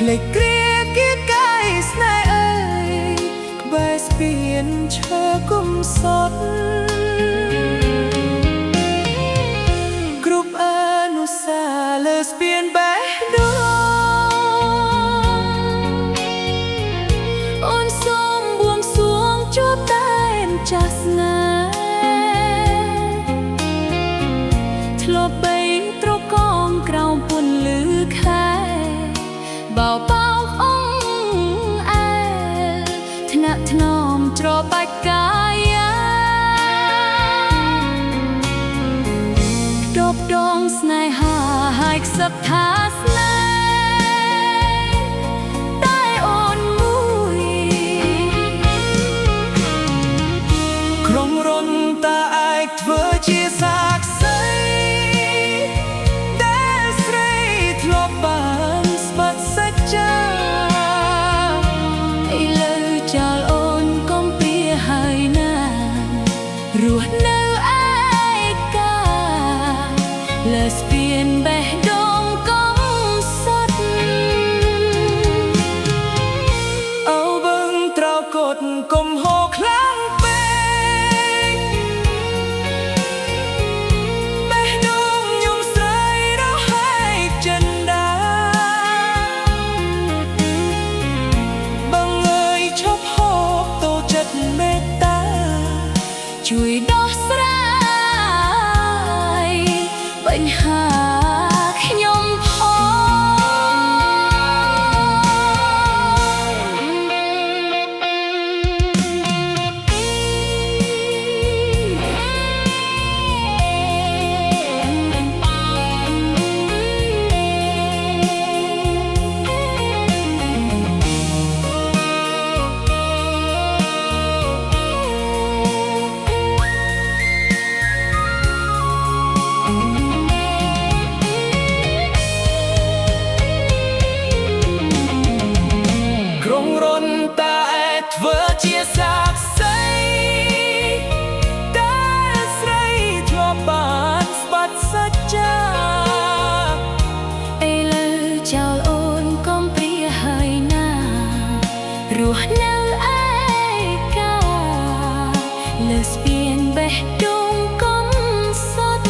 លេចគ្រាគៀកាយស្នេហ៍អើយក្បែរស្ពានឈើគុំសត់គ្រប់អនុស្សាវរីយ៍លើស្ពានបេះដូងអូនសូមបួងសួងជួបតែម្ចាស់ស្នេហ៍ធ្លាប់បីត្រកងក្រោមពន្លឺខែបោបោកអងអែលថ្នាក់ថ្នមច្របាច់កាយាដបដងស្នេហាហើយខ្សឹបថាស្នេហ៍តែអូនមួយក្រុងរនតាឯកធ្វើជាសាក្សីដែលស្រីធ្លាប់បានស្បាត់សច្ចាឥឡូវចោលអូនកុំព្រាហើយណារស់នៅឯកាលើស្ពានបេះដូងកុំសត់អូបឹងត្រោកត់កុំហូរខ្លាំងពេកបេះដូងខ្ញុំស្រីរហែកចិនដាបឹងអើយឈប់ហូរតូចចិត្តមេត្តាជួយដោះស្រាយបញ្ហាខ្ញុំផងក្រុងរនតាឯកធ្វើជាសាក្សីដែលស្រីធ្លាប់បានស្បាត់សច្ចាឥឡូវចោលអូនកុំព្រាហើយណារស់នៅឯកាលើស្ពានបេះដូងកុំសត់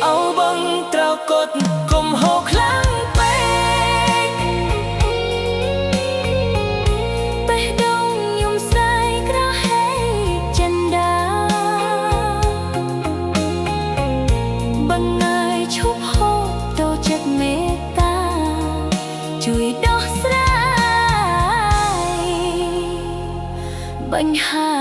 អូបឹងត្រោកត់កុំហូរខ្លាំងពេកបេះដូងខ្ញុំស្រីក្រហេចិនដាបឹងអើយឈប់ហូរតូចចិត្តមេត្តាជួយដោះស្រាយបញ្ហា